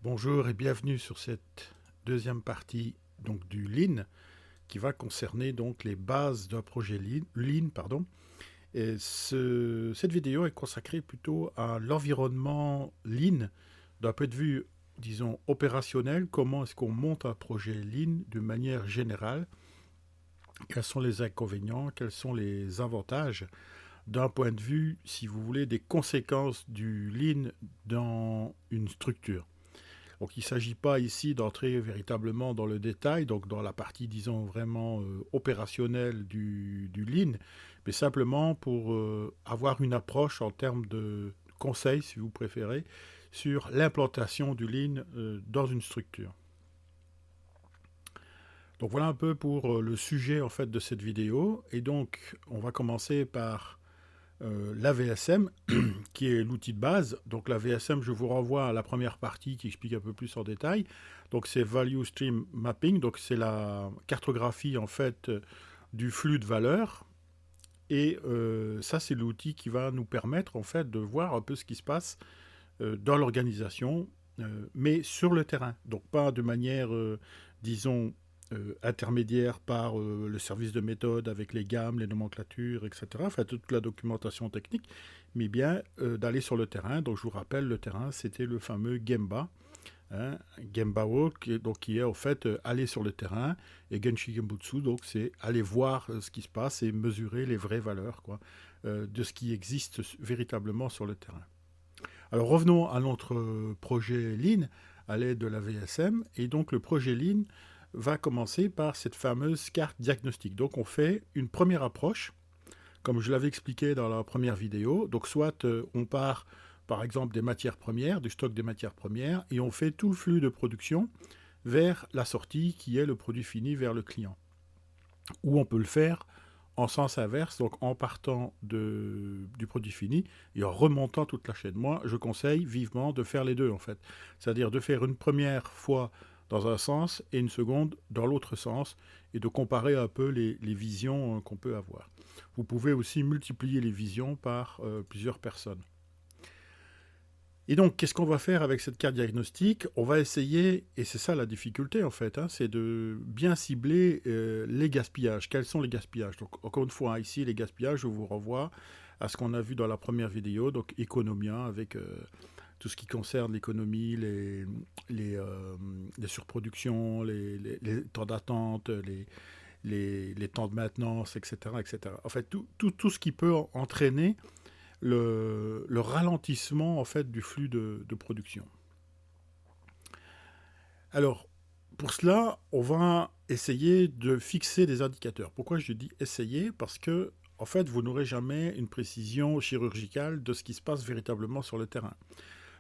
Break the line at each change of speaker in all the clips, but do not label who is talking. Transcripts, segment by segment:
Bonjour et bienvenue sur cette deuxième partie donc, du Lean qui va concerner donc, les bases d'un projet Lean, pardon. Et cette vidéo est consacrée plutôt à l'environnement Lean d'un point de vue, disons, opérationnel. Comment est-ce qu'on monte un projet Lean de manière générale? Quels sont les inconvénients? Quels sont les avantages d'un point de vue, si vous voulez, des conséquences du Lean dans une structure? Donc il ne s'agit pas ici d'entrer véritablement dans le détail, donc dans la partie, disons, vraiment opérationnelle du Lean, mais simplement pour avoir une approche en termes de conseils, si vous préférez, sur l'implantation du Lean dans une structure. Donc voilà un peu pour le sujet en fait de cette vidéo. Et donc on va commencer par la VSM, qui est l'outil de base. Donc la VSM, je vous renvoie à la première partie qui explique un peu plus en détail. Donc c'est Value Stream Mapping, donc c'est la cartographie en fait du flux de valeurs. Et ça, c'est l'outil qui va nous permettre en fait de voir un peu ce qui se passe dans l'organisation, mais sur le terrain. Donc pas de manière, disons, intermédiaire par le service de méthode avec les gammes, les nomenclatures, etc. Enfin, toute la documentation technique, mais bien d'aller sur le terrain. Donc je vous rappelle, le terrain, c'était le fameux Gemba. Hein, Gemba Walk, donc qui est en fait aller sur le terrain, et Genshi Gembutsu, donc c'est aller voir ce qui se passe et mesurer les vraies valeurs quoi, de ce qui existe véritablement sur le terrain. Alors revenons à notre projet Lean à l'aide de la VSM. Et donc le projet Lean va commencer par cette fameuse carte diagnostique. Donc on fait une première approche, comme je l'avais expliqué dans la première vidéo. Donc soit on part par exemple des matières premières, du stock des matières premières, et on fait tout le flux de production vers la sortie qui est le produit fini vers le client. Ou on peut le faire en sens inverse, donc en partant du produit fini et en remontant toute la chaîne. Moi, je conseille vivement de faire les deux, en fait. C'est-à-dire de faire une première fois dans un sens et une seconde dans l'autre sens, et de comparer un peu les visions qu'on peut avoir. Vous pouvez aussi multiplier les visions par plusieurs personnes. Et donc, qu'est-ce qu'on va faire avec cette carte diagnostique? On va essayer, et c'est ça la difficulté en fait, hein, c'est de bien cibler les gaspillages. Quels sont les gaspillages? Donc, encore une fois, hein, ici, les gaspillages, je vous renvoie à ce qu'on a vu dans la première vidéo, donc Economia, avec tout ce qui concerne l'économie, les surproductions, les temps d'attente, les temps de maintenance, etc., etc. En fait, tout ce qui peut entraîner le ralentissement en fait du flux de production. Alors, pour cela, on va essayer de fixer des indicateurs. Pourquoi je dis essayer? Parce que, en fait, vous n'aurez jamais une précision chirurgicale de ce qui se passe véritablement sur le terrain.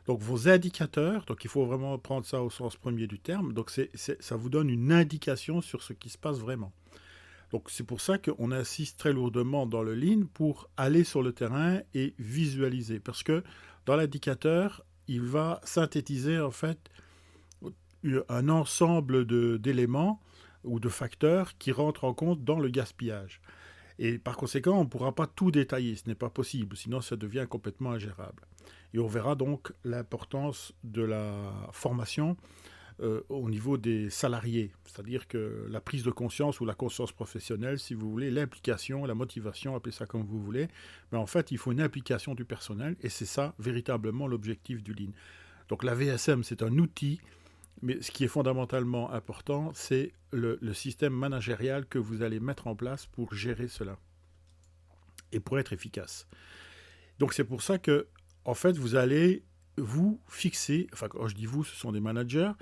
Donc, vos indicateurs, donc il faut vraiment prendre ça au sens premier du terme, donc ça vous donne une indication sur ce qui se passe vraiment. Donc c'est pour ça qu'on insiste très lourdement dans le Lean pour aller sur le terrain et visualiser. Parce que dans l'indicateur, il va synthétiser en fait un ensemble d'éléments ou de facteurs qui rentrent en compte dans le gaspillage. Et par conséquent, on ne pourra pas tout détailler, ce n'est pas possible, sinon ça devient complètement ingérable. Et on verra donc l'importance de la formation au niveau des salariés, c'est-à-dire que la prise de conscience ou la conscience professionnelle, si vous voulez, l'implication, la motivation, appelez ça comme vous voulez, mais en fait, il faut une implication du personnel, et c'est ça véritablement l'objectif du Lean. Donc la VSM, c'est un outil, mais ce qui est fondamentalement important, c'est le système managérial que vous allez mettre en place pour gérer cela, et pour être efficace. Donc c'est pour ça que, en fait, vous allez vous fixer, enfin quand je dis vous, ce sont des managers,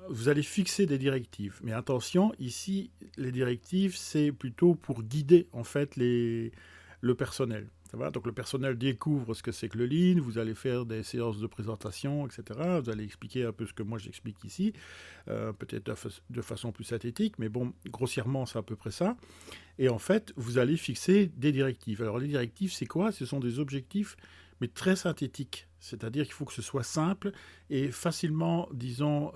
vous allez fixer des directives. Mais attention, ici, les directives, c'est plutôt pour guider en fait le personnel. Ça va. Donc le personnel découvre ce que c'est que le Lean, vous allez faire des séances de présentation, etc. Vous allez expliquer un peu ce que moi j'explique ici, peut-être de façon plus synthétique, mais bon, grossièrement, c'est à peu près ça. Et en fait, vous allez fixer des directives. Alors les directives, c'est quoi? Ce sont des objectifs, mais très synthétique. C'est-à-dire qu'il faut que ce soit simple et facilement, disons,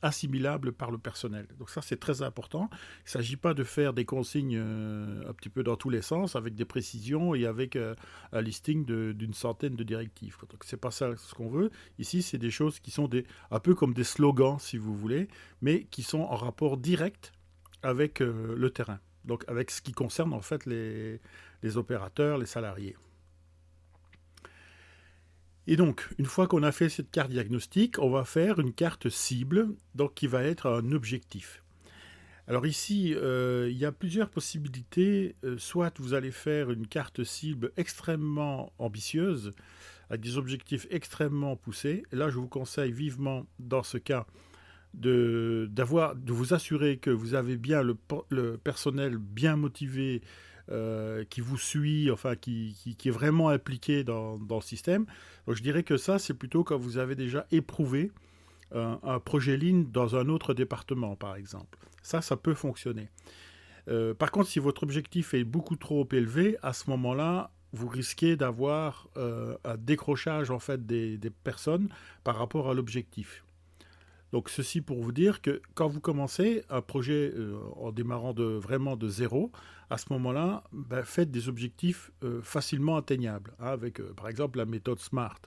assimilable par le personnel. Donc ça, c'est très important. Il ne s'agit pas de faire des consignes un petit peu dans tous les sens, avec des précisions et avec un listing d'une centaine de directives. Donc c'est pas ça ce qu'on veut. Ici, c'est des choses qui sont un peu comme des slogans, si vous voulez, mais qui sont en rapport direct avec le terrain. Donc avec ce qui concerne en fait les opérateurs, les salariés. Et donc, une fois qu'on a fait cette carte diagnostique, on va faire une carte cible, donc qui va être un objectif. Alors ici, il y a plusieurs possibilités. Soit vous allez faire une carte cible extrêmement ambitieuse, avec des objectifs extrêmement poussés. Et là, je vous conseille vivement, dans ce cas, de vous assurer que vous avez bien le personnel bien motivé, qui vous suit, enfin qui est vraiment impliqué dans le système. Donc je dirais que ça, c'est plutôt quand vous avez déjà éprouvé un projet Lean dans un autre département, par exemple. Ça peut fonctionner. Par contre, si votre objectif est beaucoup trop élevé, à ce moment-là, vous risquez d'avoir un décrochage en fait des personnes par rapport à l'objectif. Donc ceci pour vous dire que quand vous commencez un projet en démarrant vraiment de zéro, à ce moment-là, faites des objectifs facilement atteignables, hein, avec par exemple la méthode SMART.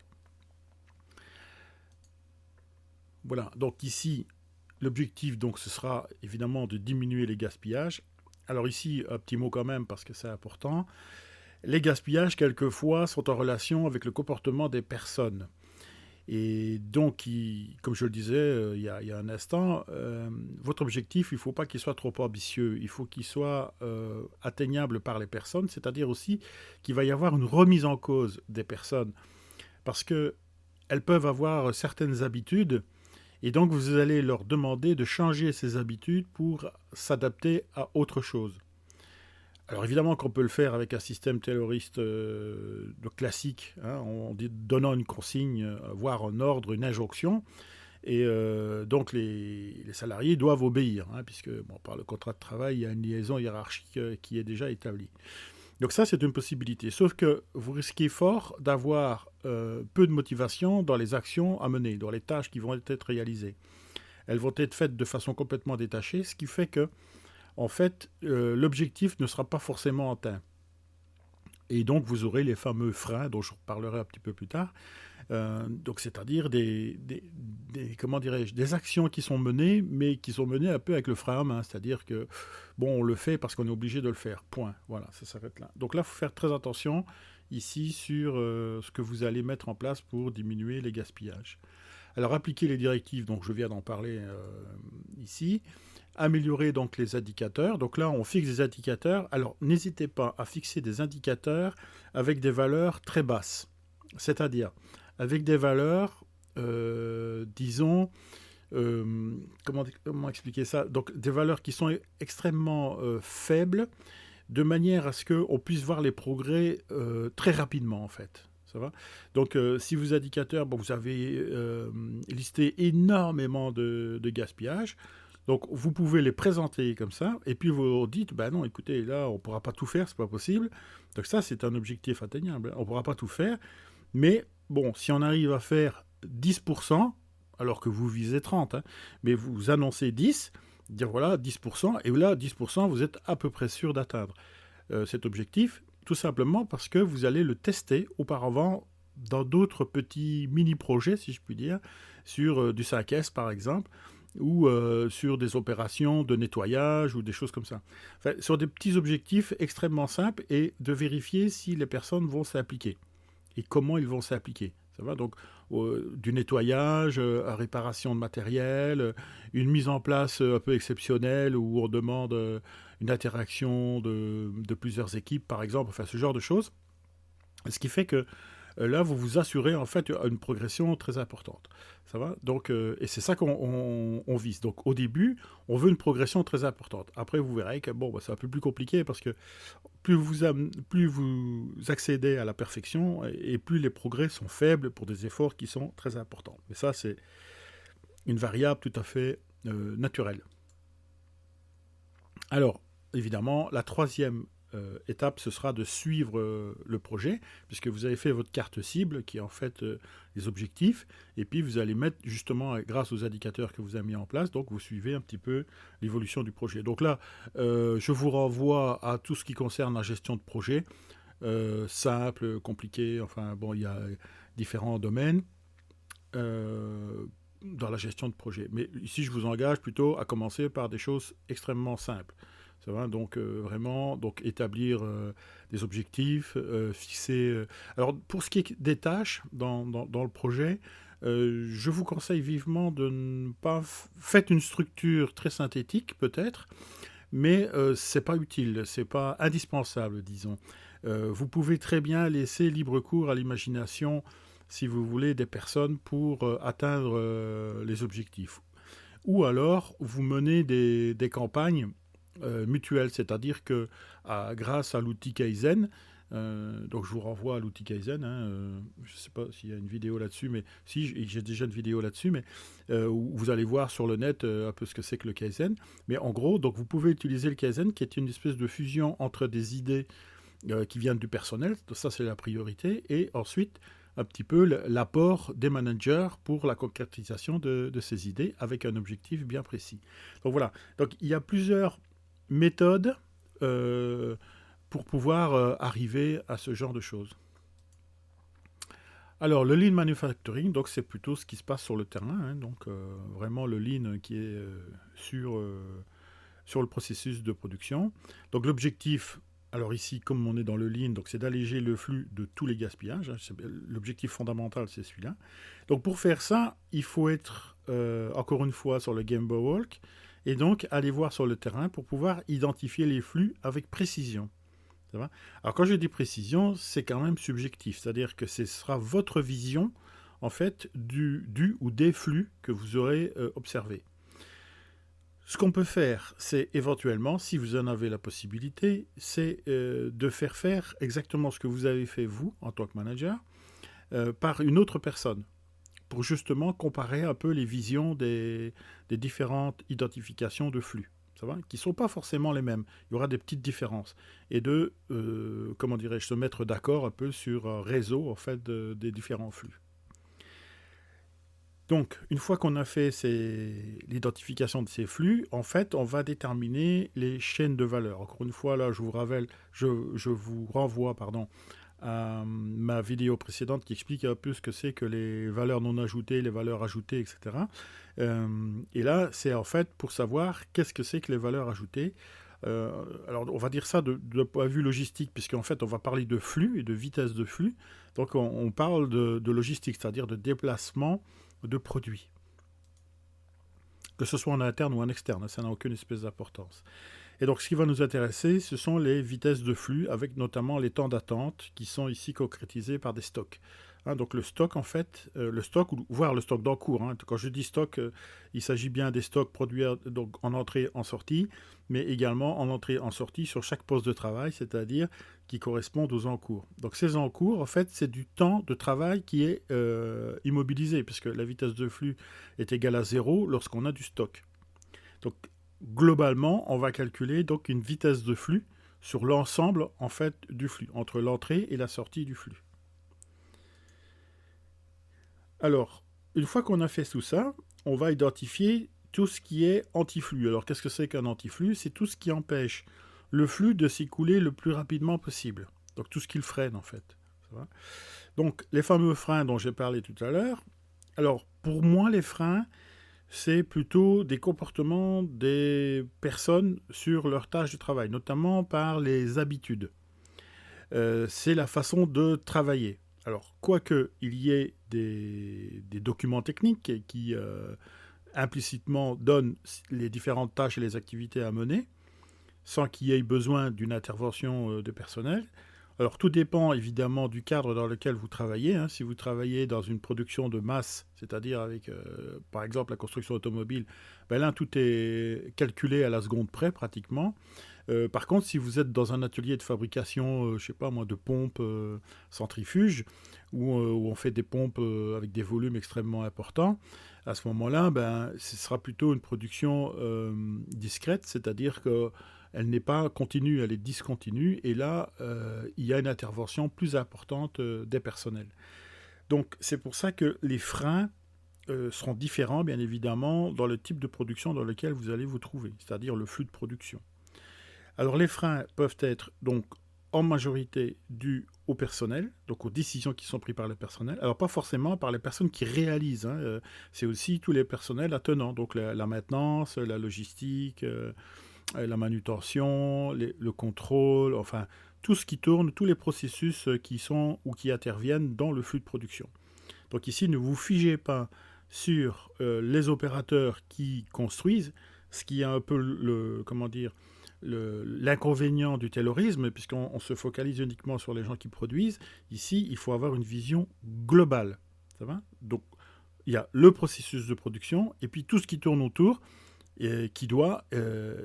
Voilà, donc ici, l'objectif donc ce sera évidemment de diminuer les gaspillages. Alors ici, un petit mot quand même parce que c'est important. Les gaspillages, quelquefois, sont en relation avec le comportement des personnes. Et donc, comme je le disais il y a un instant, votre objectif, il ne faut pas qu'il soit trop ambitieux. Il faut qu'il soit atteignable par les personnes, c'est-à-dire aussi qu'il va y avoir une remise en cause des personnes. Parce qu'elles peuvent avoir certaines habitudes, et donc vous allez leur demander de changer ces habitudes pour s'adapter à autre chose. Alors évidemment qu'on peut le faire avec un système terroriste classique, hein, donnant une consigne, voire un ordre, une injonction, et donc les salariés doivent obéir, hein, puisque par le contrat de travail, il y a une liaison hiérarchique qui est déjà établie. Donc ça, c'est une possibilité, sauf que vous risquez fort d'avoir peu de motivation dans les actions à mener, dans les tâches qui vont être réalisées. Elles vont être faites de façon complètement détachée, ce qui fait que en fait, l'objectif ne sera pas forcément atteint. Et donc, vous aurez les fameux freins dont je reparlerai un petit peu plus tard. Donc, c'est-à-dire comment dirais-je, des actions qui sont menées, mais qui sont menées un peu avec le frein à main. C'est-à-dire que, on le fait parce qu'on est obligé de le faire. Point. Voilà, ça s'arrête là. Donc là, il faut faire très attention ici sur ce que vous allez mettre en place pour diminuer les gaspillages. Alors, appliquer les directives, donc je viens d'en parler ici. Améliorer donc les indicateurs. Donc là, on fixe des indicateurs. Alors, n'hésitez pas à fixer des indicateurs avec des valeurs très basses. C'est-à-dire avec des valeurs, disons, comment expliquer ça? Donc, des valeurs qui sont extrêmement faibles, de manière à ce qu'on puisse voir les progrès très rapidement, en fait. Ça va? Donc, si vos indicateurs, vous avez listé énormément de gaspillage, donc vous pouvez les présenter comme ça, et puis vous dites, non, écoutez, là, on ne pourra pas tout faire, c'est pas possible. Donc ça, c'est un objectif atteignable. On ne pourra pas tout faire, mais si on arrive à faire 10%, alors que vous visez 30, hein, mais vous annoncez 10, dire voilà, 10%, et là, 10%, vous êtes à peu près sûr d'atteindre cet objectif, tout simplement parce que vous allez le tester auparavant dans d'autres petits mini-projets, si je puis dire, sur du 5S par exemple, ou sur des opérations de nettoyage ou des choses comme ça. Enfin, sur des petits objectifs extrêmement simples et de vérifier si les personnes vont s'appliquer et comment ils vont s'appliquer. Ça va donc du nettoyage, à réparation de matériel, une mise en place un peu exceptionnelle où on demande une interaction de plusieurs équipes, par exemple, enfin ce genre de choses. Ce qui fait que là, vous vous assurez en fait une progression très importante. Ça va? Donc, et c'est ça qu'on vise. Donc, au début, on veut une progression très importante. Après, vous verrez que c'est un peu plus compliqué parce que plus vous accédez à la perfection et plus les progrès sont faibles pour des efforts qui sont très importants. Mais ça, c'est une variable tout à fait naturelle. Alors, évidemment, la troisième étape, ce sera de suivre le projet, puisque vous avez fait votre carte cible, qui est en fait les objectifs, et puis vous allez mettre justement, grâce aux indicateurs que vous avez mis en place, donc vous suivez un petit peu l'évolution du projet. Donc là, je vous renvoie à tout ce qui concerne la gestion de projet, simple, compliqué, enfin bon, il y a différents domaines dans la gestion de projet. Mais ici, je vous engage plutôt à commencer par des choses extrêmement simples. Ça va, donc vraiment donc établir des objectifs, fixer. Alors pour ce qui est des tâches dans le projet, je vous conseille vivement de ne pas faites une structure très synthétique peut-être, mais c'est pas utile, c'est pas indispensable, disons. Vous pouvez très bien laisser libre cours à l'imagination, si vous voulez, des personnes pour atteindre les objectifs. Ou alors, vous menez des campagnes mutuelles, c'est-à-dire que grâce à l'outil Kaizen, donc je vous renvoie à l'outil Kaizen, hein, je ne sais pas s'il y a une vidéo là-dessus, mais si, j'ai déjà une vidéo là-dessus, mais où vous allez voir sur le net un peu ce que c'est que le Kaizen. Mais en gros, donc vous pouvez utiliser le Kaizen, qui est une espèce de fusion entre des idées qui viennent du personnel, ça c'est la priorité, et ensuite un petit peu l'apport des managers pour la concrétisation de ces idées avec un objectif bien précis. Donc voilà, donc il y a plusieurs méthodes pour pouvoir arriver à ce genre de choses. Alors le lean manufacturing, donc c'est plutôt ce qui se passe sur le terrain, hein, donc vraiment le lean qui est sur le processus de production. Donc l'objectif, alors ici, comme on est dans le lean, donc c'est d'alléger le flux de tous les gaspillages. Hein, l'objectif fondamental, c'est celui-là. Donc pour faire ça, il faut être, encore une fois, sur le Gemba Walk, et donc aller voir sur le terrain pour pouvoir identifier les flux avec précision. Ça va ? Alors quand je dis précision, c'est quand même subjectif, c'est-à-dire que ce sera votre vision, en fait, du ou des flux que vous aurez observés. Ce qu'on peut faire, c'est éventuellement, si vous en avez la possibilité, c'est de faire exactement ce que vous avez fait vous, en tant que manager, par une autre personne, pour justement comparer un peu les visions des différentes identifications de flux, ça va, qui ne sont pas forcément les mêmes. Il y aura des petites différences. Et de, comment dirais-je, se mettre d'accord un peu sur un réseau, en fait, des différents flux. Donc, une fois qu'on a fait l'identification de ces flux, en fait, on va déterminer les chaînes de valeur. Encore une fois, là, je vous renvoie, à ma vidéo précédente qui explique un peu ce que c'est que les valeurs non ajoutées, les valeurs ajoutées, etc. Et là, c'est en fait pour savoir qu'est-ce que c'est que les valeurs ajoutées. Alors, on va dire ça de point de vue logistique, puisqu'en fait, on va parler de flux et de vitesse de flux. Donc, on parle de logistique, c'est-à-dire de déplacement de produits. Que ce soit en interne ou en externe, ça n'a aucune espèce d'importance. Et donc, ce qui va nous intéresser, ce sont les vitesses de flux, avec notamment les temps d'attente, qui sont ici concrétisés par des stocks. Hein, donc, le stock, en fait, le stock, voire le stock d'encours. Hein, quand je dis stock, il s'agit bien des stocks produits donc, en entrée, en sortie, mais également en entrée, en sortie sur chaque poste de travail, c'est-à-dire qui correspondent aux encours. Donc, ces encours, en fait, c'est du temps de travail qui est immobilisé, puisque la vitesse de flux est égale à 0 lorsqu'on a du stock. Donc, globalement, on va calculer donc une vitesse de flux sur l'ensemble en fait du flux, entre l'entrée et la sortie du flux. Alors, une fois qu'on a fait tout ça, on va identifier tout ce qui est antiflux. Alors, qu'est-ce que c'est qu'un antiflux ? C'est tout ce qui empêche le flux de s'écouler le plus rapidement possible. Donc, tout ce qui le freine, en fait. Ça va ? Donc, les fameux freins dont j'ai parlé tout à l'heure. Alors, pour moi, les freins, c'est plutôt des comportements des personnes sur leur tâche de travail, notamment par les habitudes. C'est la façon de travailler. Alors, quoique il y ait des documents techniques qui implicitement donnent les différentes tâches et les activités à mener, sans qu'il y ait besoin d'une intervention de personnel. Alors, tout dépend évidemment du cadre dans lequel vous travaillez. Hein. Si vous travaillez dans une production de masse, c'est-à-dire avec, par exemple, la construction automobile, ben là, tout est calculé à la seconde près pratiquement. Par contre, si vous êtes dans un atelier de fabrication, je sais pas moi, de pompes centrifuges, où on fait des pompes avec des volumes extrêmement importants, à ce moment-là, ben, ce sera plutôt une production discrète, c'est-à-dire que Elle n'est pas continue, elle est discontinue, et là, il y a une intervention plus importante des personnels. Donc c'est pour ça que les freins seront différents, bien évidemment, dans le type de production dans lequel vous allez vous trouver, c'est-à-dire le flux de production. Alors les freins peuvent être donc en majorité dus au personnel, donc aux décisions qui sont prises par le personnel. Alors pas forcément par les personnes qui réalisent, hein, c'est aussi tous les personnels attenants, donc la maintenance, la logistique, la manutention, le contrôle, enfin tout ce qui tourne, tous les processus qui sont ou qui interviennent dans le flux de production. Donc ici, ne vous figez pas sur les opérateurs qui construisent, ce qui est un peu comment dire, l'inconvénient du taylorisme, puisqu'on se focalise uniquement sur les gens qui produisent. Ici, il faut avoir une vision globale. Ça va? Donc, il y a le processus de production et puis tout ce qui tourne autour et qui doit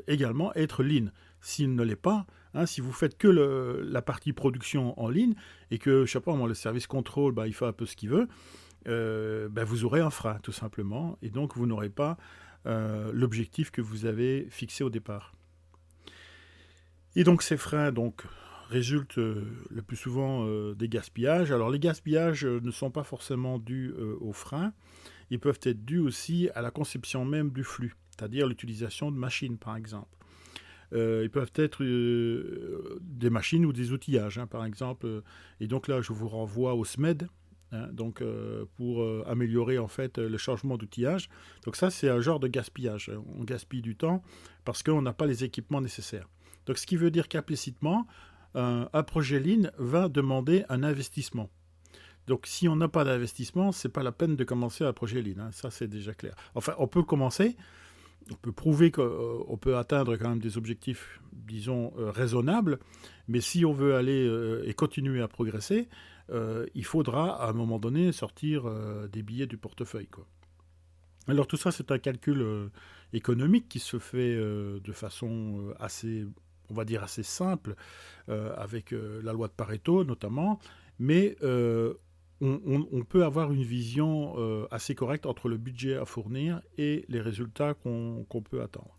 également être lean. S'il ne l'est pas, hein, si vous faites que la partie production en ligne et que, je sais pas, moi, le service contrôle, il fait un peu ce qu'il veut, vous aurez un frein, tout simplement, et donc vous n'aurez pas l'objectif que vous avez fixé au départ. Et donc ces freins résultent le plus souvent des gaspillages. Alors les gaspillages ne sont pas forcément dus aux freins, ils peuvent être dus aussi à la conception même du flux, c'est-à-dire l'utilisation de machines par exemple. Ils peuvent être des machines ou des outillages, hein, par exemple. Et donc là, je vous renvoie au SMED, hein, pour améliorer en fait le changement d'outillage. Donc ça, c'est un genre de gaspillage. On gaspille du temps parce qu'on n'a pas les équipements nécessaires. Donc ce qui veut dire qu'implicitement, un projet Lean va demander un investissement. Donc si on n'a pas d'investissement, c'est pas la peine de commencer un projet Lean, hein. Ça c'est déjà clair. Enfin, on peut commencer, on peut prouver qu'on peut atteindre quand même des objectifs, disons, raisonnables, mais si on veut aller et continuer à progresser, il faudra à un moment donné sortir des billets du portefeuille, quoi. Alors tout ça, c'est un calcul économique qui se fait de façon assez, on va dire, assez simple, avec la loi de Pareto notamment, mais on peut avoir une vision assez correcte entre le budget à fournir et les résultats qu'on peut attendre.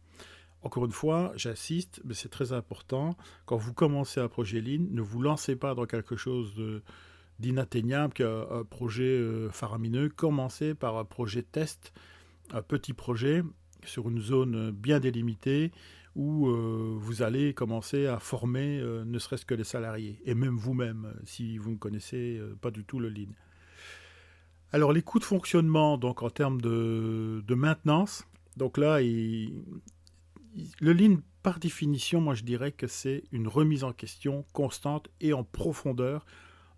Encore une fois, j'insiste, mais c'est très important, quand vous commencez un projet Lean, ne vous lancez pas dans quelque chose d'inatteignable, qu'un projet faramineux. Commencez par un projet test, un petit projet sur une zone bien délimitée où vous allez commencer à former ne serait-ce que les salariés, et même vous-même, si vous ne connaissez pas du tout le Lean. Alors les coûts de fonctionnement, donc en termes de maintenance, donc là, le Lean, par définition, moi je dirais que c'est une remise en question constante et en profondeur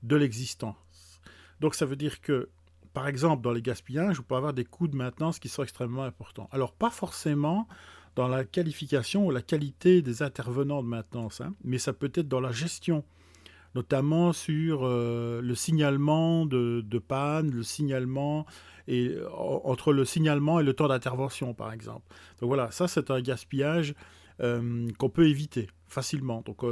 de l'existence. Donc ça veut dire que, par exemple, dans les gaspillages, vous pouvez avoir des coûts de maintenance qui sont extrêmement importants. Alors pas forcément dans la qualification ou la qualité des intervenants de maintenance, hein, mais ça peut être dans la gestion, notamment sur le signalement de panne, le signalement et entre le signalement et le temps d'intervention, par exemple. Donc voilà, ça c'est un gaspillage qu'on peut éviter facilement. Donc,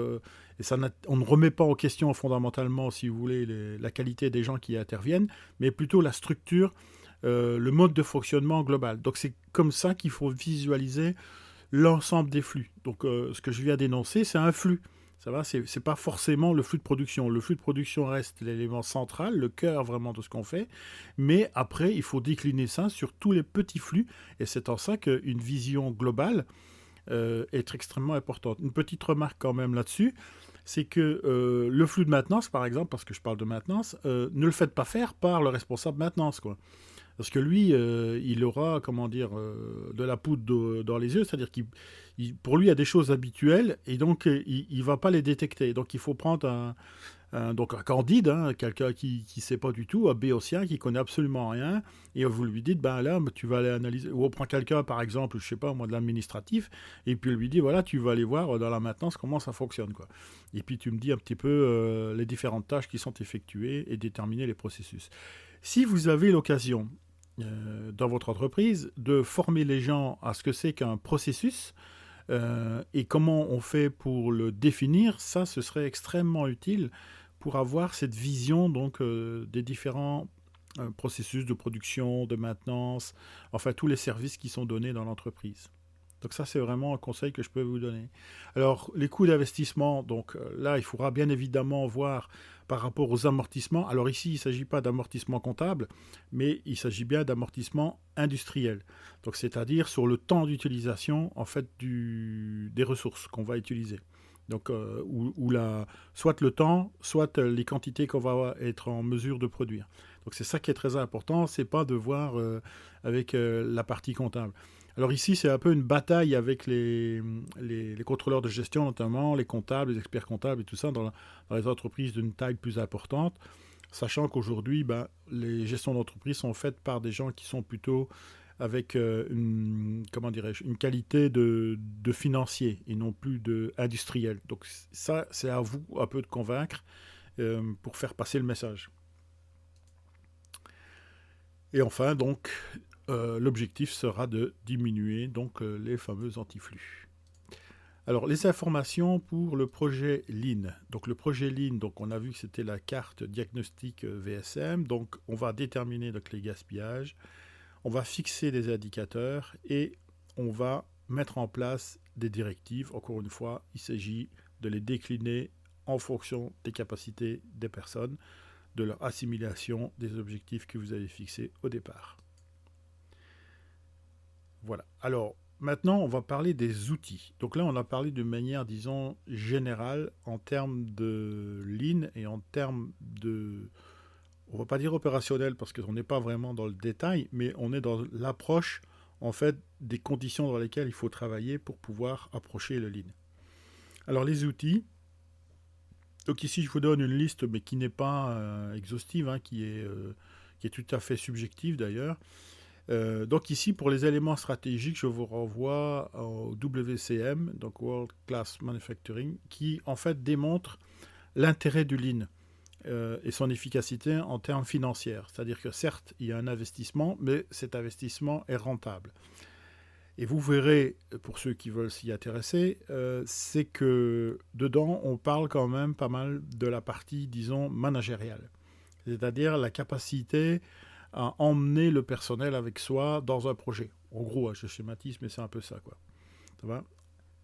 et ça on ne remet pas en question fondamentalement, si vous voulez, la qualité des gens qui interviennent, mais plutôt la structure, le mode de fonctionnement global. Donc c'est comme ça qu'il faut visualiser l'ensemble des flux. Donc ce que je viens d'énoncer, c'est un flux. Ça va, c'est pas forcément le flux de production. Le flux de production reste l'élément central, le cœur vraiment de ce qu'on fait. Mais après, il faut décliner ça sur tous les petits flux. Et c'est en ça qu'une vision globale est extrêmement importante. Une petite remarque quand même là-dessus, c'est que le flux de maintenance, par exemple, parce que je parle de maintenance, ne le faites pas faire par le responsable maintenance, quoi. Parce que lui, il aura, comment dire, de la poudre dans les yeux, c'est-à-dire qu'il, pour lui, il y a des choses habituelles, et donc il ne va pas les détecter. Donc il faut prendre donc un candide, hein, quelqu'un qui ne sait pas du tout, un béotien qui connaît absolument rien, et vous lui dites, ben là, tu vas aller analyser, ou on prend quelqu'un, par exemple, je sais pas, moi, de l'administratif, et puis lui dit, voilà, tu vas aller voir dans la maintenance comment ça fonctionne, quoi. Et puis tu me dis un petit peu les différentes tâches qui sont effectuées et déterminer les processus. Si vous avez l'occasion, dans votre entreprise, de former les gens à ce que c'est qu'un processus, et comment on fait pour le définir, ça, ce serait extrêmement utile pour avoir cette vision donc des différents processus de production, de maintenance, enfin tous les services qui sont donnés dans l'entreprise. Donc ça, c'est vraiment un conseil que je peux vous donner. Alors, les coûts d'investissement, donc là, il faudra bien évidemment voir par rapport aux amortissements. Alors ici, il ne s'agit pas d'amortissement comptable, mais il s'agit bien d'amortissement industriel. Donc c'est-à-dire sur le temps d'utilisation, en fait, des ressources qu'on va utiliser. Donc, soit le temps, soit les quantités qu'on va être en mesure de produire. Donc c'est ça qui est très important, c'est pas de voir avec la partie comptable. Alors ici, c'est un peu une bataille avec les contrôleurs de gestion, notamment les comptables, les experts comptables et tout ça, dans les entreprises d'une taille plus importante, sachant qu'aujourd'hui, ben, les gestions d'entreprise sont faites par des gens qui sont plutôt avec comment dirais-je, une qualité de financier et non plus d'industriel. Donc ça, c'est à vous un peu de convaincre pour faire passer le message. Et enfin, donc, l'objectif sera de diminuer donc les fameux antiflux. Alors, les informations pour le projet Lean. Donc, le projet Lean, donc, on a vu que c'était la carte diagnostic VSM. Donc, on va déterminer donc, les gaspillages, on va fixer des indicateurs et on va mettre en place des directives. Encore une fois, il s'agit de les décliner en fonction des capacités des personnes, de leur assimilation des objectifs que vous avez fixés au départ. Voilà. Alors, maintenant, on va parler des outils. Donc là, on a parlé de manière, disons, générale en termes de Lean et en termes de... On ne va pas dire opérationnel parce qu'on n'est pas vraiment dans le détail, mais on est dans l'approche, en fait, des conditions dans lesquelles il faut travailler pour pouvoir approcher le Lean. Alors, les outils... Donc ici, je vous donne une liste, mais qui n'est pas exhaustive, hein, qui est tout à fait subjective d'ailleurs. Donc ici, pour les éléments stratégiques, je vous renvoie au WCM, donc World Class Manufacturing, qui en fait démontre l'intérêt du Lean et son efficacité en termes financiers. C'est-à-dire que certes, il y a un investissement, mais cet investissement est rentable. Et vous verrez, pour ceux qui veulent s'y intéresser, c'est que dedans, on parle quand même pas mal de la partie, disons, managériale. C'est-à-dire la capacité à emmener le personnel avec soi dans un projet. En gros, je schématise, mais c'est un peu ça, quoi. Ça va.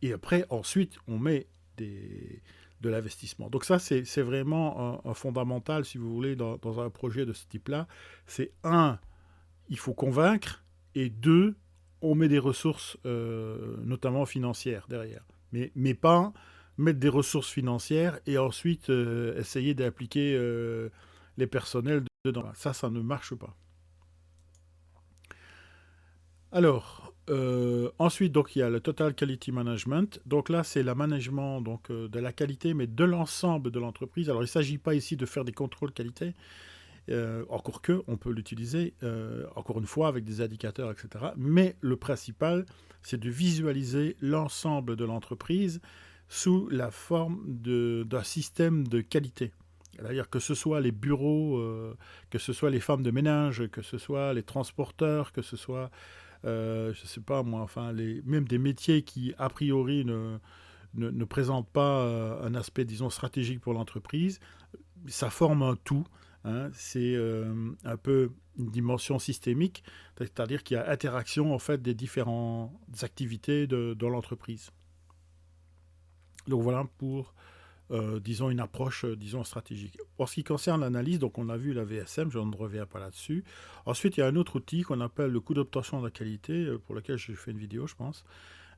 Et après, ensuite, on met de l'investissement. Donc ça, c'est vraiment un fondamental, si vous voulez, dans un projet de ce type-là. C'est un, il faut convaincre, et deux, on met des ressources, notamment financières, derrière. Mais pas mettre des ressources financières et ensuite essayer d'appliquer les personnels dedans. Ça ne marche pas. Alors, ensuite, donc, il y a le Total Quality Management. Donc là, c'est le management donc, de la qualité, mais de l'ensemble de l'entreprise. Alors, il ne s'agit pas ici de faire des contrôles qualité, encore que, on peut l'utiliser, encore une fois, avec des indicateurs, etc. Mais le principal, c'est de visualiser l'ensemble de l'entreprise sous la forme d'un système de qualité. C'est-à-dire que ce soit les bureaux, que ce soit les femmes de ménage, que ce soit les transporteurs, que ce soit, je ne sais pas moi, enfin, même des métiers qui, a priori, ne présentent pas un aspect, disons, stratégique pour l'entreprise. Ça forme un tout. Hein, c'est un peu une dimension systémique, c'est-à-dire qu'il y a interaction en fait des différentes activités de l'entreprise. Donc voilà pour, disons, une approche, disons, stratégique. Pour ce qui concerne l'analyse, donc on a vu la VSM, je ne reviens pas là-dessus. Ensuite, il y a un autre outil qu'on appelle le coût d'obtention de la qualité, pour lequel j'ai fait une vidéo, je pense.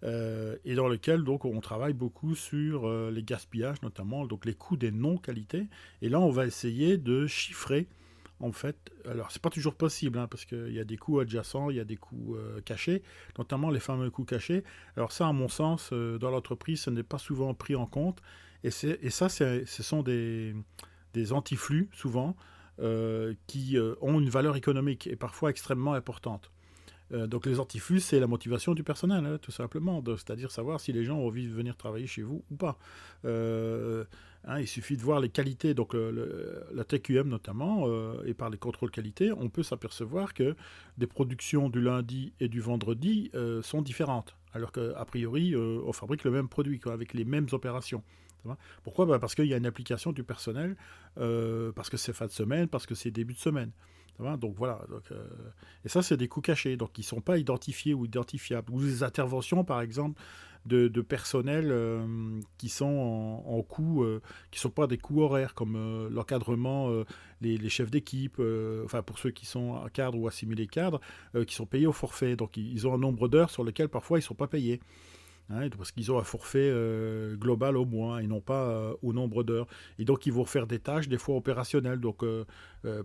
Et dans lequel donc on travaille beaucoup sur les gaspillages notamment, donc les coûts des non-qualités. Et là, on va essayer de chiffrer, en fait. Alors, c'est pas toujours possible, hein, parce qu'il y a des coûts adjacents, il y a des coûts cachés, notamment les fameux coûts cachés. Alors ça, à mon sens, dans l'entreprise, ce n'est pas souvent pris en compte. Et ça, ce sont des antiflux, souvent, qui ont une valeur économique et parfois extrêmement importante. Donc les antiflux, c'est la motivation du personnel, hein, tout simplement. C'est-à-dire savoir si les gens ont envie de venir travailler chez vous ou pas. Il suffit de voir les qualités, donc la TQM notamment, et par les contrôles qualité, on peut s'apercevoir que des productions du lundi et du vendredi sont différentes. Alors qu'a priori, on fabrique le même produit, quoi, avec les mêmes opérations. Pourquoi ? Parce qu'il y a une application du personnel, parce que c'est fin de semaine, parce que c'est début de semaine. Ça va. Donc voilà. Et ça, c'est des coûts cachés, donc qui ne sont pas identifiés ou identifiables. Ou des interventions, par exemple, de personnel qui sont en coûts, qui ne sont pas des coûts horaires, comme l'encadrement, les chefs d'équipe, enfin pour ceux qui sont cadres ou assimilés cadres, qui sont payés au forfait. Donc ils ont un nombre d'heures sur lesquelles parfois ils ne sont pas payés. Hein, parce qu'ils ont un forfait global au mois et non pas au nombre d'heures. Et donc, ils vont faire des tâches, des fois opérationnelles, donc,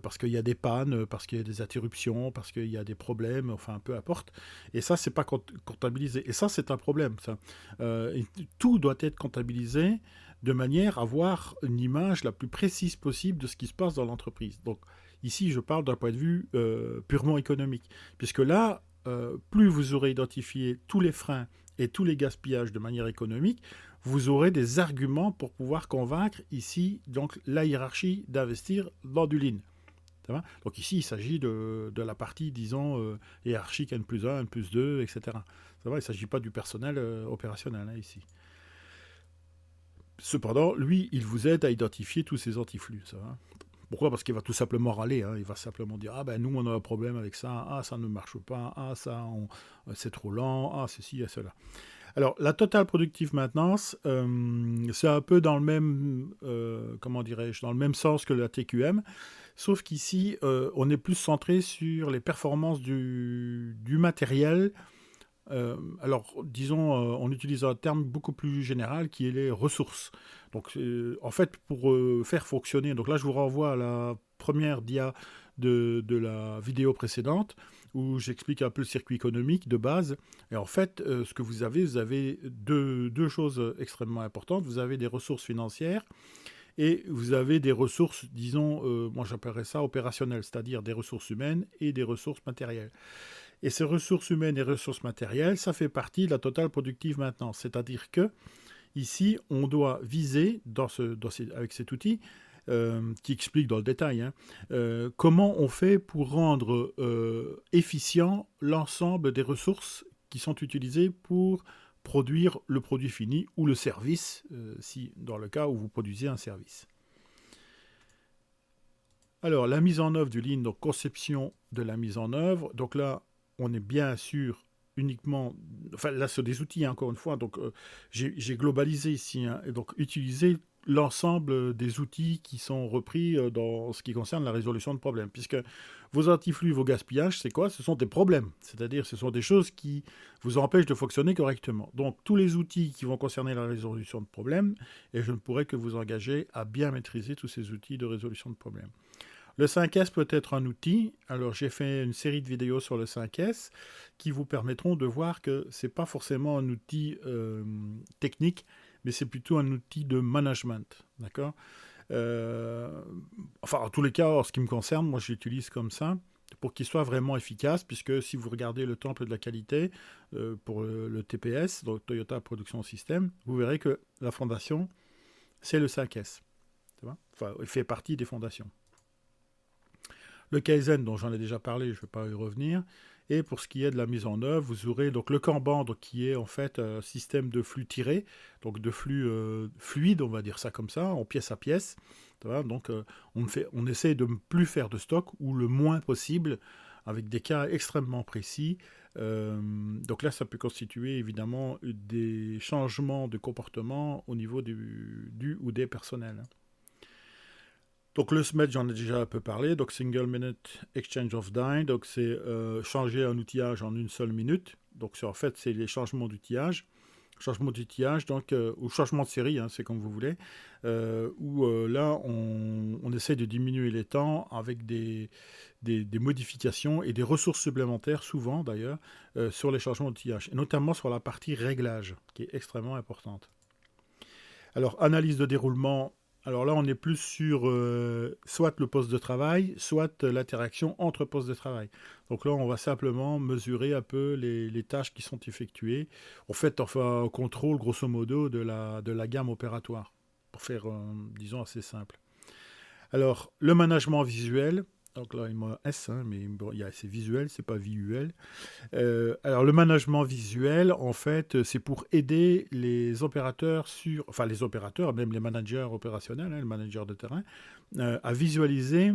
parce qu'il y a des pannes, parce qu'il y a des interruptions, parce qu'il y a des problèmes, enfin, peu importe. Et ça, c'est pas comptabilisé. Et ça, c'est un problème, ça. Tout doit être comptabilisé de manière à avoir une image la plus précise possible de ce qui se passe dans l'entreprise. Donc, ici, je parle d'un point de vue purement économique. Puisque là, plus vous aurez identifié tous les freins et tous les gaspillages de manière économique, vous aurez des arguments pour pouvoir convaincre ici donc la hiérarchie d'investir dans du lean. Donc ici, il s'agit de la partie, disons, hiérarchique N+1, N+2, etc. Il ne s'agit pas du personnel opérationnel ici. Cependant, lui, il vous aide à identifier tous ces antiflux. Ça va. Pourquoi? Parce qu'il va tout simplement râler. Hein. Il va simplement dire: ah ben nous, on a un problème avec ça. Ah, ça ne marche pas. Ah, ça, c'est trop lent. Ah, ceci et cela. Alors, la Total Productive Maintenance, c'est un peu dans le même, comment dirais-je, dans le même sens que la TQM, sauf qu'ici, on est plus centré sur les performances du matériel. Alors, disons, on utilise un terme beaucoup plus général qui est les ressources. Donc, en fait, pour faire fonctionner, donc là, je vous renvoie à la première dia de la vidéo précédente, où j'explique un peu le circuit économique de base. Et en fait, ce que vous avez deux choses extrêmement importantes. Vous avez des ressources financières et vous avez des ressources, disons, moi j'appellerais ça opérationnelles, c'est-à-dire des ressources humaines et des ressources matérielles. Et ces ressources humaines et ressources matérielles, ça fait partie de la Total Productive Maintenance. C'est-à-dire que ici, on doit viser, avec cet outil, qui explique dans le détail, hein, comment on fait pour rendre efficient l'ensemble des ressources qui sont utilisées pour produire le produit fini ou le service, si dans le cas où vous produisez un service. Alors, la mise en œuvre du Lean, donc conception de la mise en œuvre. Donc là, on est bien sûr uniquement... Enfin, là, c'est des outils, hein, encore une fois. Donc, j'ai globalisé ici. Hein, et donc, utiliser l'ensemble des outils qui sont repris dans ce qui concerne la résolution de problèmes. Puisque vos antiflux, vos gaspillages, c'est quoi? Ce sont des problèmes. C'est-à-dire, ce sont des choses qui vous empêchent de fonctionner correctement. Donc, tous les outils qui vont concerner la résolution de problèmes, et je ne pourrais que vous engager à bien maîtriser tous ces outils de résolution de problèmes. Le 5S peut être un outil. Alors, j'ai fait une série de vidéos sur le 5S qui vous permettront de voir que ce n'est pas forcément un outil technique, mais c'est plutôt un outil de management. D'accord? Enfin, en tous les cas, en ce qui me concerne, moi, je l'utilise comme ça pour qu'il soit vraiment efficace, puisque si vous regardez le temple de la qualité pour le TPS, donc Toyota Production System, vous verrez que la fondation, c'est le 5S. Enfin, il fait partie des fondations. Le Kaizen, dont j'en ai déjà parlé, je ne vais pas y revenir. Et pour ce qui est de la mise en œuvre, vous aurez donc le Kanban, donc, qui est en fait un système de flux tiré, donc de flux fluide, on va dire ça comme ça, en pièce à pièce. Donc on essaie de ne plus faire de stock, ou le moins possible, avec des cas extrêmement précis. Donc là, ça peut constituer évidemment des changements de comportement au niveau du ou des personnels. Donc le SMED, j'en ai déjà un peu parlé, donc Single Minute Exchange of Dye, donc c'est changer un outillage en une seule minute. Donc en fait, c'est les changements d'outillage. Changement d'outillage, donc, ou changement de série, hein, c'est comme vous voulez, où là, on essaie de diminuer les temps avec des modifications et des ressources supplémentaires, souvent d'ailleurs, sur les changements d'outillage, et notamment sur la partie réglage, qui est extrêmement importante. Alors, analyse de déroulement. Alors là, on est plus sur soit le poste de travail, soit l'interaction entre postes de travail. Donc là, on va simplement mesurer un peu les tâches qui sont effectuées. En fait, on fait un contrôle, grosso modo, de la gamme opératoire, pour faire, disons, assez simple. Alors, le management visuel. Donc là, il m'a S, hein, mais bon, c'est visuel, c'est pas visuel. Alors, le management visuel, en fait, c'est pour aider les opérateurs les opérateurs, même les managers opérationnels, hein, les managers de terrain, à visualiser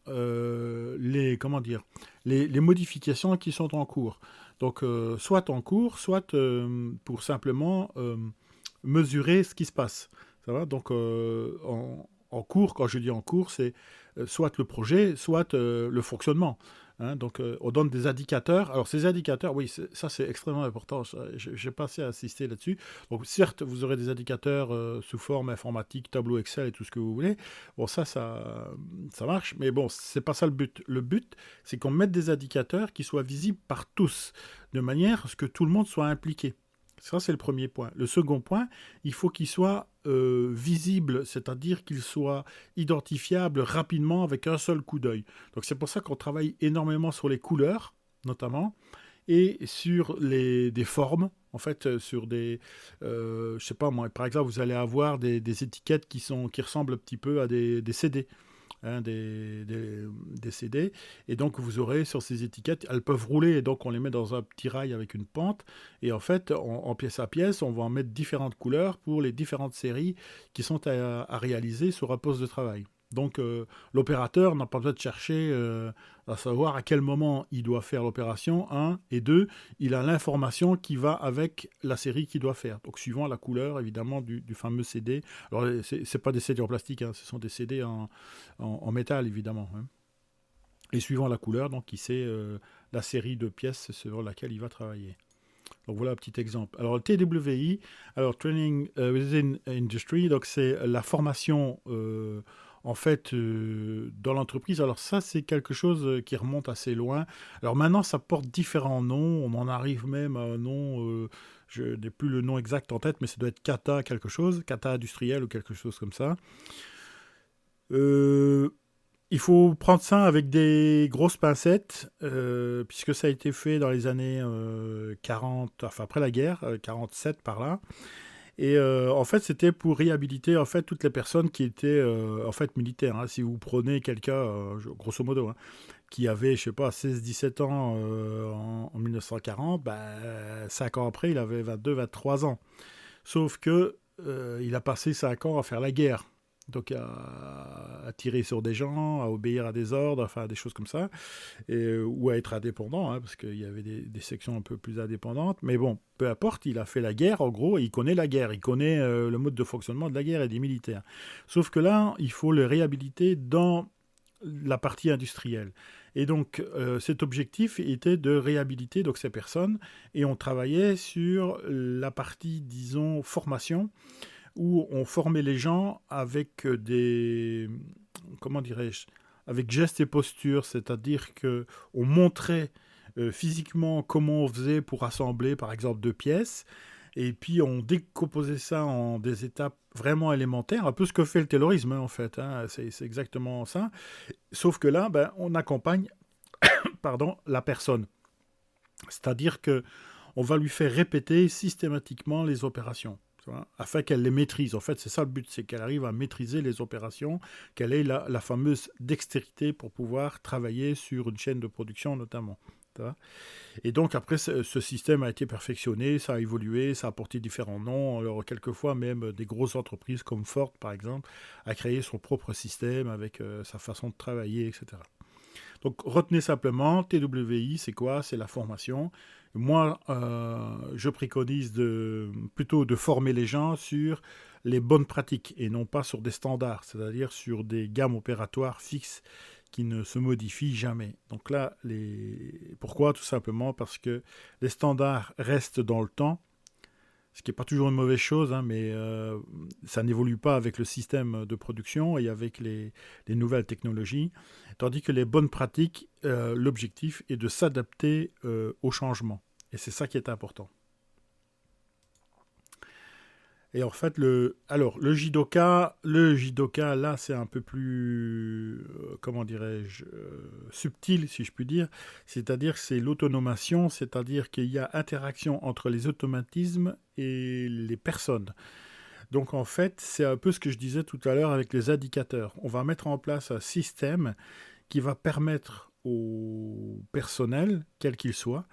comment dire, les modifications qui sont en cours. Donc, soit en cours, soit pour simplement mesurer ce qui se passe. Ça va? Donc, en cours, quand je dis en cours, c'est soit le projet, soit le fonctionnement. Hein, donc, on donne des indicateurs. Alors, ces indicateurs, oui, ça, c'est extrêmement important. J'ai pas assez insisté là-dessus. Donc, certes, vous aurez des indicateurs sous forme informatique, tableau Excel et tout ce que vous voulez. Bon, ça marche. Mais bon, c'est pas ça le but. Le but, c'est qu'on mette des indicateurs qui soient visibles par tous, de manière à ce que tout le monde soit impliqué. Ça, c'est le premier point. Le second point, il faut qu'il soit visible, c'est-à-dire qu'il soit identifiable rapidement avec un seul coup d'œil. Donc c'est pour ça qu'on travaille énormément sur les couleurs, notamment, et sur des formes, en fait, sur je sais pas moi, par exemple, vous allez avoir des étiquettes qui ressemblent un petit peu à des CD. Hein, des CD. Et donc, vous aurez sur ces étiquettes, elles peuvent rouler, et donc on les met dans un petit rail avec une pente. Et en fait, en pièce à pièce, on va en mettre différentes couleurs pour les différentes séries qui sont à réaliser sur un poste de travail. Donc, l'opérateur n'a pas besoin de chercher à savoir à quel moment il doit faire l'opération, 1, et 2, il a l'information qui va avec la série qu'il doit faire. Donc, suivant la couleur, évidemment, du fameux CD. Alors, c'est pas des CD en plastique, hein, ce sont des CD en métal, évidemment. Hein. Et suivant la couleur, donc, il sait la série de pièces sur laquelle il va travailler. Donc voilà un petit exemple. Alors TWI, alors Training Within Industry, donc c'est la formation en fait dans l'entreprise. Alors ça c'est quelque chose qui remonte assez loin. Alors maintenant ça porte différents noms, on en arrive même à un nom, je n'ai plus le nom exact en tête, mais ça doit être kata quelque chose, kata industriel ou quelque chose comme ça. Il faut prendre ça avec des grosses pincettes, puisque ça a été fait dans les années 40, enfin après la guerre, 47 par là. Et en fait, c'était pour réhabiliter en fait toutes les personnes qui étaient en fait militaires. Hein. Si vous prenez quelqu'un, grosso modo, hein, qui avait, je sais pas, 16-17 ans en 1940, ben, 5 ans après, il avait 22-23 ans. Sauf que il a passé 5 ans à faire la guerre. Donc à tirer sur des gens, à obéir à des ordres, enfin des choses comme ça, ou à être indépendant, hein, parce qu'il y avait des sections un peu plus indépendantes. Mais bon, peu importe, il a fait la guerre, en gros, et il connaît la guerre, il connaît le mode de fonctionnement de la guerre et des militaires. Sauf que là, il faut le réhabiliter dans la partie industrielle. Et donc, cet objectif était de réhabiliter donc, ces personnes, et on travaillait sur la partie, disons, formation, où on formait les gens avec comment dirais-je, avec gestes et postures, c'est-à-dire que on montrait physiquement comment on faisait pour assembler, par exemple, 2 pièces, et puis on décomposait ça en des étapes vraiment élémentaires, un peu ce que fait le taylorisme, hein, en fait, hein, c'est exactement ça, sauf que là, ben, on accompagne pardon, la personne, c'est-à-dire que on va lui faire répéter systématiquement les opérations afin qu'elle les maîtrise. En fait, c'est ça le but, c'est qu'elle arrive à maîtriser les opérations, qu'elle ait la fameuse dextérité pour pouvoir travailler sur une chaîne de production notamment. Et donc après, ce système a été perfectionné, ça a évolué, ça a porté différents noms. Alors quelquefois même des grosses entreprises comme Ford par exemple a créé son propre système avec sa façon de travailler, etc. Donc retenez simplement, TWI, c'est quoi? C'est la formation. Moi, je préconise plutôt de former les gens sur les bonnes pratiques et non pas sur des standards, c'est-à-dire sur des gammes opératoires fixes qui ne se modifient jamais. Donc là, pourquoi? Tout simplement parce que les standards restent dans le temps, ce qui n'est pas toujours une mauvaise chose, hein, mais ça n'évolue pas avec le système de production et avec les nouvelles technologies, tandis que les bonnes pratiques, l'objectif est de s'adapter au changement. Et c'est ça qui est important. Et en fait, le judoka, là, c'est un peu plus, comment dirais-je, subtil, si je puis dire. C'est-à-dire que c'est l'autonomation, c'est-à-dire qu'il y a interaction entre les automatismes et les personnes. Donc en fait, c'est un peu ce que je disais tout à l'heure avec les indicateurs. On va mettre en place un système qui va permettre au personnel, quel qu'il soit,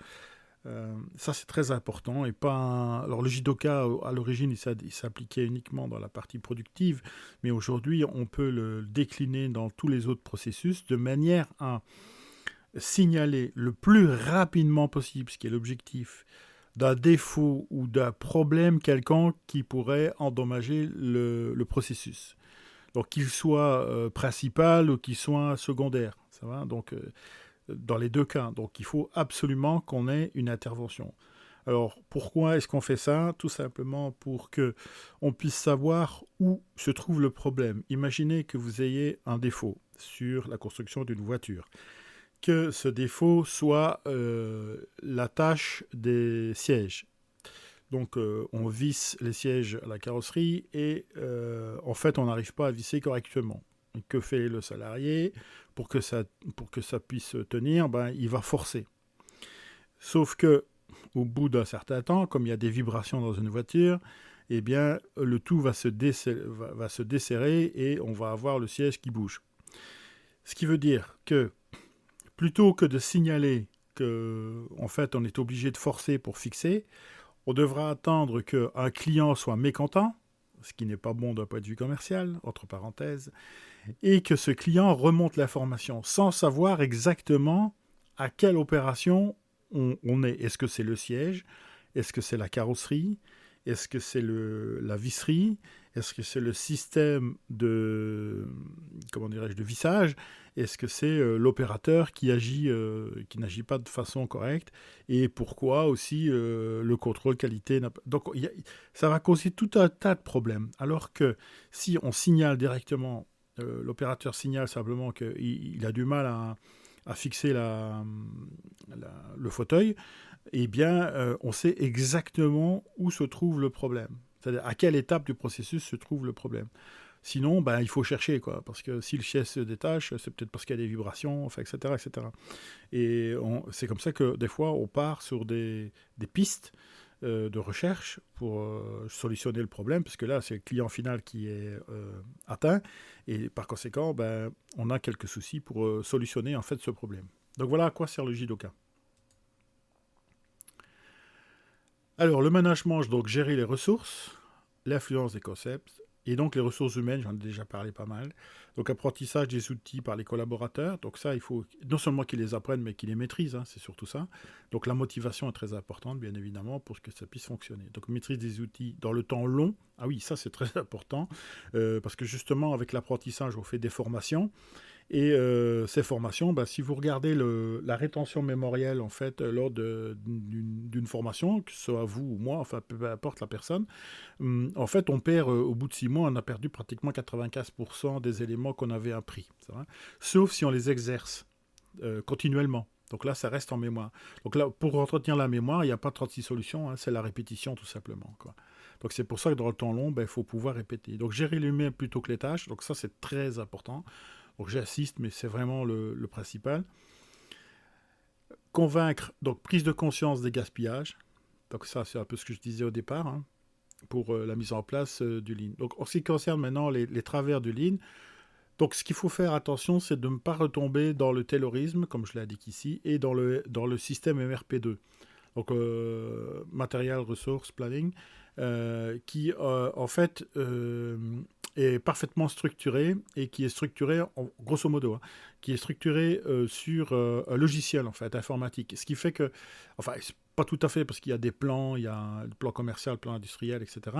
Ça, c'est très important. Et pas Alors, le Jidoka, à l'origine, il s'appliquait uniquement dans la partie productive, mais aujourd'hui, on peut le décliner dans tous les autres processus de manière à signaler le plus rapidement possible, ce qui est l'objectif, d'un défaut ou d'un problème quelconque qui pourrait endommager le processus. Donc, qu'il soit principal ou qu'il soit secondaire. Ça va. Donc, dans les deux cas. Donc, il faut absolument qu'on ait une intervention. Alors, pourquoi est-ce qu'on fait ça? Tout simplement pour que on puisse savoir où se trouve le problème. Imaginez que vous ayez un défaut sur la construction d'une voiture. Que ce défaut soit l'attache des sièges. Donc, on visse les sièges à la carrosserie et en fait, on n'arrive pas à visser correctement. Que fait le salarié pour que ça puisse tenir? Il va forcer. Sauf que, au bout d'un certain temps, comme il y a des vibrations dans une voiture, eh bien, le tout va se desserrer et on va avoir le siège qui bouge. Ce qui veut dire que, plutôt que de signaler qu'en fait, on est obligé de forcer pour fixer, on devra attendre qu'un client soit mécontent, ce qui n'est pas bon d'un point de vue commercial, entre parenthèses, et que ce client remonte l'information sans savoir exactement à quelle opération on est. Est-ce que c'est le siège? Est-ce que c'est la carrosserie? Est-ce que c'est la visserie? Est-ce que c'est le système de vissage? Est-ce que c'est l'opérateur qui n'agit pas de façon correcte? Et pourquoi aussi le contrôle qualité n'a pas... Donc ça va causer tout un tas de problèmes. Alors que si on signale directement, l'opérateur signale simplement qu'il a du mal à fixer le fauteuil, eh bien, on sait exactement où se trouve le problème. C'est-à-dire à quelle étape du processus se trouve le problème. Sinon, il faut chercher, quoi, parce que si le siège se détache, c'est peut-être parce qu'il y a des vibrations, enfin, etc., etc. Et c'est comme ça que, des fois, on part sur des pistes de recherche pour solutionner le problème, parce que là, c'est le client final qui est atteint, et par conséquent, on a quelques soucis pour solutionner, en fait, ce problème. Donc voilà à quoi sert le Jidoka. Alors, le management, donc gérer les ressources, l'influence des concepts, et donc les ressources humaines, j'en ai déjà parlé pas mal. Donc, apprentissage des outils par les collaborateurs. Donc ça, il faut non seulement qu'ils les apprennent, mais qu'ils les maîtrisent, hein, c'est surtout ça. Donc la motivation est très importante, bien évidemment, pour que ça puisse fonctionner. Donc maîtrise des outils dans le temps long. Ah oui, ça c'est très important, parce que justement, avec l'apprentissage, on fait des formations. Et ces formations, si vous regardez la rétention mémorielle en fait lors d'une formation, que ce soit vous ou moi, enfin peu importe la personne, en fait on perd au bout de 6 mois, on a perdu pratiquement 95% des éléments qu'on avait appris, sauf si on les exerce continuellement. Donc là, ça reste en mémoire. Donc là, pour entretenir la mémoire, il n'y a pas 36 solutions, hein, c'est la répétition tout simplement, quoi. Donc c'est pour ça que dans le temps long, il faut pouvoir répéter. Donc gérer l'humain plutôt que les tâches, donc ça c'est très important. Donc j'insiste, mais c'est vraiment le principal. Convaincre, donc prise de conscience des gaspillages. Donc ça, c'est un peu ce que je disais au départ, hein, pour la mise en place du Lean. Donc en ce qui concerne maintenant les travers du Lean, donc ce qu'il faut faire attention, c'est de ne pas retomber dans le taylorisme, comme je l'ai indiqué ici, et dans le système MRP2. Donc Material Resource Planning, qui en fait est parfaitement structuré et qui est structuré, grosso modo, hein, qui est structuré sur un logiciel en fait informatique. Ce qui fait que, enfin, pas tout à fait parce qu'il y a des plans, il y a le plan commercial, le plan industriel, etc.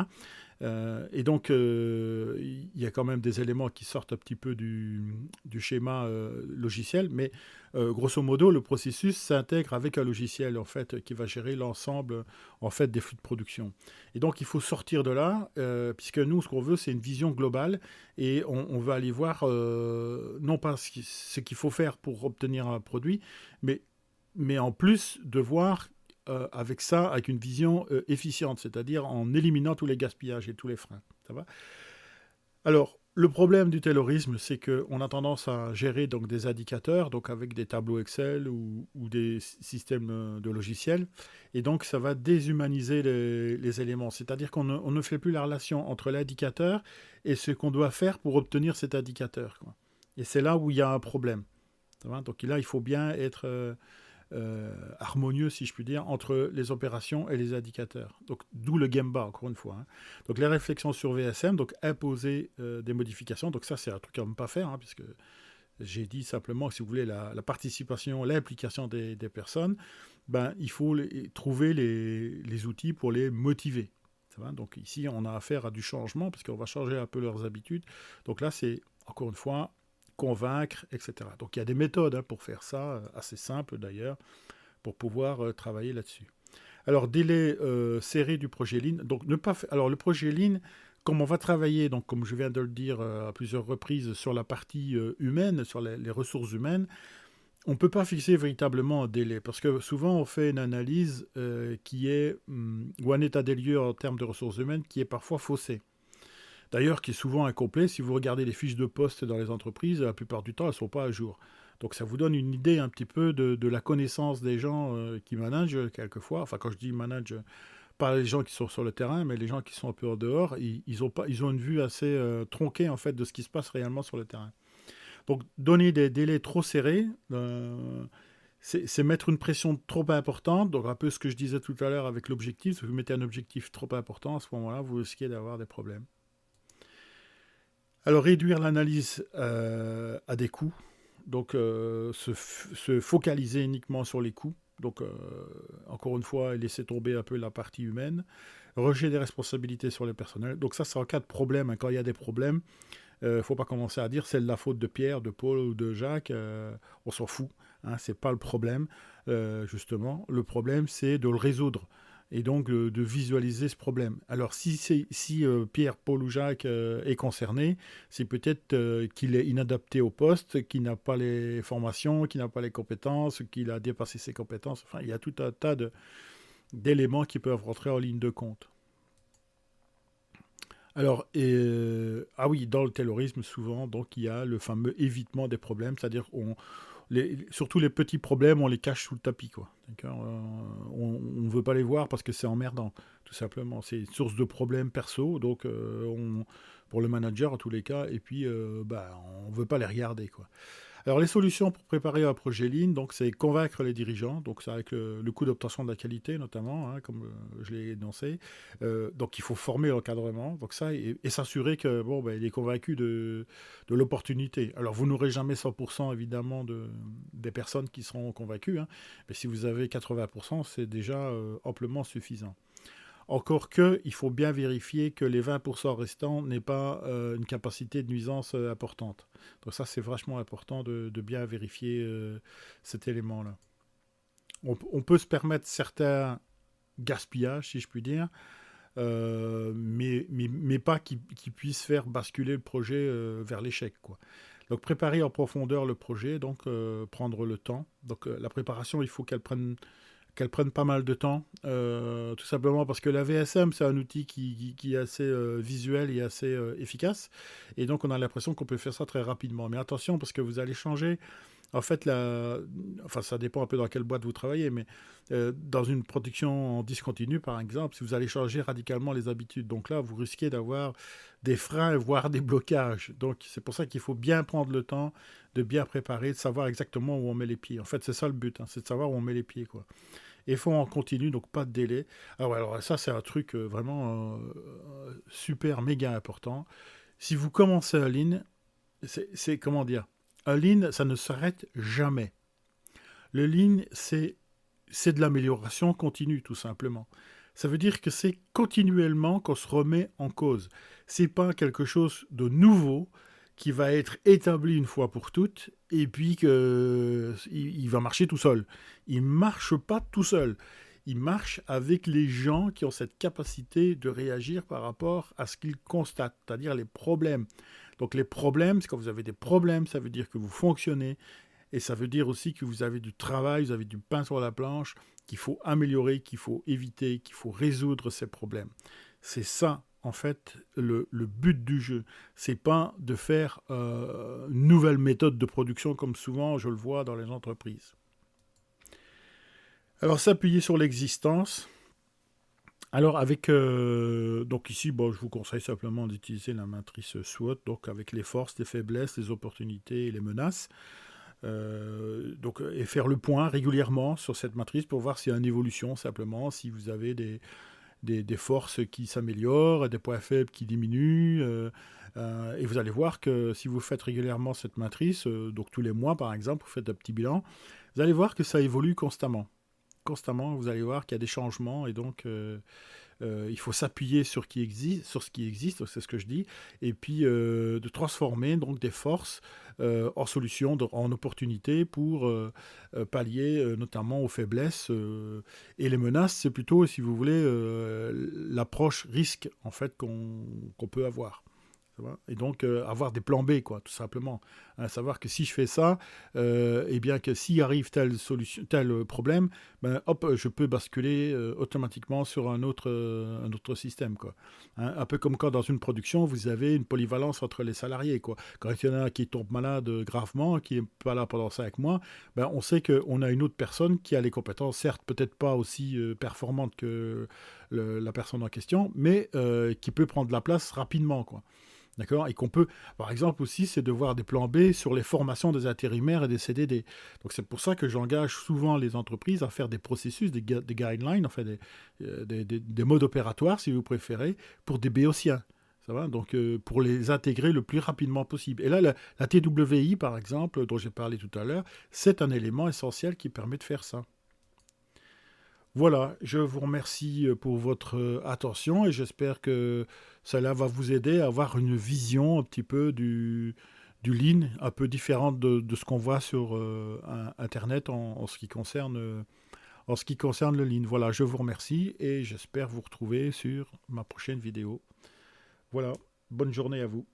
Et donc, il y a quand même des éléments qui sortent un petit peu du schéma logiciel, mais grosso modo, le processus s'intègre avec un logiciel en fait qui va gérer l'ensemble en fait des flux de production. Et donc, il faut sortir de là, puisque nous, ce qu'on veut, c'est une vision globale, et on veut aller voir non pas ce qu'il faut faire pour obtenir un produit, mais en plus de voir avec ça, avec une vision efficiente, c'est-à-dire en éliminant tous les gaspillages et tous les freins. Ça va? Alors, le problème du taylorisme, c'est qu'on a tendance à gérer donc, des indicateurs, donc avec des tableaux Excel ou des systèmes de logiciels, et donc ça va déshumaniser les éléments. C'est-à-dire qu'on ne fait plus la relation entre l'indicateur et ce qu'on doit faire pour obtenir cet indicateur, quoi. Et c'est là où il y a un problème. Ça va? Donc là, il faut bien être harmonieux, si je puis dire, entre les opérations et les indicateurs. Donc, d'où le Gemba, encore une fois. Hein. Donc, les réflexions sur VSM, donc imposer des modifications. Donc, ça, c'est un truc à ne pas faire, hein, puisque j'ai dit simplement, si vous voulez, la participation, l'implication des personnes, ben, il faut trouver les outils pour les motiver. Ça va. Donc, ici, on a affaire à du changement, parce qu'on va changer un peu leurs habitudes. Donc là, c'est, encore une fois, convaincre, etc. Donc il y a des méthodes pour faire ça, assez simples d'ailleurs, pour pouvoir travailler là-dessus. Alors, délai serré du projet Lean. Donc, ne pas alors, le projet Lean, comme on va travailler, donc, comme je viens de le dire à plusieurs reprises, sur la partie humaine, sur les ressources humaines, on ne peut pas fixer véritablement un délai, parce que souvent on fait une analyse qui est, ou un état des lieux en termes de ressources humaines qui est parfois faussé. D'ailleurs, qui est souvent incomplet. Si vous regardez les fiches de poste dans les entreprises, la plupart du temps, elles ne sont pas à jour. Donc ça vous donne une idée un petit peu de la connaissance des gens qui managent quelquefois. Enfin, quand je dis manage, pas les gens qui sont sur le terrain, mais les gens qui sont un peu en dehors, ils ont une vue assez tronquée en fait de ce qui se passe réellement sur le terrain. Donc donner des délais trop serrés, c'est mettre une pression trop importante. Donc un peu ce que je disais tout à l'heure avec l'objectif. Si vous mettez un objectif trop important, à ce moment-là, vous risquez d'avoir des problèmes. Alors, réduire l'analyse à des coûts, donc se focaliser uniquement sur les coûts, donc encore une fois, laisser tomber un peu la partie humaine, rejet des responsabilités sur le personnel. Donc ça, c'est en cas de problème. Hein. Quand il y a des problèmes, il ne faut pas commencer à dire c'est de la faute de Pierre, de Paul ou de Jacques. On s'en fout. Hein, c'est pas le problème, justement. Le problème, c'est de le résoudre et donc de visualiser ce problème. Alors si Pierre, Paul ou Jacques est concerné, c'est peut-être qu'il est inadapté au poste, qu'il n'a pas les formations, qu'il n'a pas les compétences, qu'il a dépassé ses compétences. Enfin, il y a tout un tas d'éléments qui peuvent rentrer en ligne de compte. Alors, ah oui, dans le taylorisme, souvent, donc, il y a le fameux évitement des problèmes, c'est-à-dire surtout les petits problèmes, on les cache sous le tapis, quoi. On ne veut pas les voir parce que c'est emmerdant, tout simplement. C'est une source de problèmes perso, donc pour le manager en tous les cas, et puis on ne veut pas les regarder, quoi. Alors, les solutions pour préparer un projet Lean, donc, c'est convaincre les dirigeants, donc c'est avec le coût d'obtention de la qualité notamment, hein, comme je l'ai énoncé. Donc, il faut former l'encadrement, donc ça, et s'assurer que il est convaincu de l'opportunité. Alors, vous n'aurez jamais 100% évidemment des personnes qui seront convaincues, hein, mais si vous avez 80%, c'est déjà amplement suffisant. Encore que, il faut bien vérifier que les 20% restants n'aient pas une capacité de nuisance importante. Donc ça, c'est vachement important de bien vérifier cet élément-là. On peut se permettre certains gaspillages, si je puis dire, mais pas qui puissent faire basculer le projet vers l'échec, quoi. Donc préparer en profondeur le projet, donc prendre le temps. Donc la préparation, il faut qu'elle prenne pas mal de temps, tout simplement parce que la VSM, c'est un outil qui est assez visuel et assez efficace, et donc on a l'impression qu'on peut faire ça très rapidement. Mais attention, parce que vous allez changer, en fait, enfin ça dépend un peu dans quelle boîte vous travaillez, mais dans une production en discontinu, par exemple, si vous allez changer radicalement les habitudes, donc là, vous risquez d'avoir des freins, voire des blocages. Donc c'est pour ça qu'il faut bien prendre le temps de bien préparer, de savoir exactement où on met les pieds. En fait, c'est ça le but, hein, c'est de savoir où on met les pieds, quoi. Et il faut en continu, donc pas de délai. Alors ça, c'est un truc vraiment super, méga important. Si vous commencez un lean, c'est comment dire, un lean, ça ne s'arrête jamais. Le lean, c'est de l'amélioration continue, tout simplement. Ça veut dire que c'est continuellement qu'on se remet en cause. C'est pas quelque chose de nouveau qui va être établi une fois pour toutes et puis il va marcher tout seul. Il marche pas tout seul. Il marche avec les gens qui ont cette capacité de réagir par rapport à ce qu'ils constatent, c'est-à-dire les problèmes. Donc les problèmes, c'est quand vous avez des problèmes, ça veut dire que vous fonctionnez, et ça veut dire aussi que vous avez du travail, vous avez du pain sur la planche, qu'il faut améliorer, qu'il faut éviter, qu'il faut résoudre ces problèmes. C'est ça, en fait, le but du jeu. C'est pas de faire une nouvelle méthode de production comme souvent je le vois dans les entreprises. Alors s'appuyer sur l'existence. Alors avec donc ici, je vous conseille simplement d'utiliser la matrice SWOT, donc avec les forces, les faiblesses, les opportunités et les menaces. Et faire le point régulièrement sur cette matrice pour voir s'il y a une évolution simplement, si vous avez des forces qui s'améliorent, des points faibles qui diminuent. Et vous allez voir que si vous faites régulièrement cette matrice, donc tous les mois par exemple, vous faites un petit bilan, vous allez voir que ça évolue constamment. Constamment, vous allez voir qu'il y a des changements et donc il faut s'appuyer sur, sur ce qui existe, c'est ce que je dis, et puis de transformer donc des forces en solutions, en opportunités pour pallier notamment aux faiblesses et les menaces. C'est plutôt, si vous voulez, l'approche risque en fait qu'on peut avoir. Et donc avoir des plans B, quoi, tout simplement. Savoir que si je fais ça, et bien que s'il arrive tel problème, ben, hop, je peux basculer automatiquement sur un autre système, quoi. Un peu comme quand dans une production, vous avez une polyvalence entre les salariés, quoi. Quand il y en a un qui tombe malade gravement, qui n'est pas là pendant 5 mois, ben, on sait qu'on a une autre personne qui a les compétences, certes peut-être pas aussi performantes que la personne en question, mais qui peut prendre la place rapidement, quoi. D'accord. Et qu'on peut, par exemple aussi, c'est de voir des plans B sur les formations des intérimaires et des CDD. Donc c'est pour ça que j'engage souvent les entreprises à faire des processus, des guidelines, enfin des modes opératoires, si vous préférez, pour des béotiens. Ça va. Donc pour les intégrer le plus rapidement possible. Et là, la TWI, par exemple, dont j'ai parlé tout à l'heure, c'est un élément essentiel qui permet de faire ça. Voilà, je vous remercie pour votre attention et j'espère que cela va vous aider à avoir une vision un petit peu du Lean, un peu différente de ce qu'on voit sur Internet en ce qui concerne le Lean. Voilà, je vous remercie et j'espère vous retrouver sur ma prochaine vidéo. Voilà, bonne journée à vous.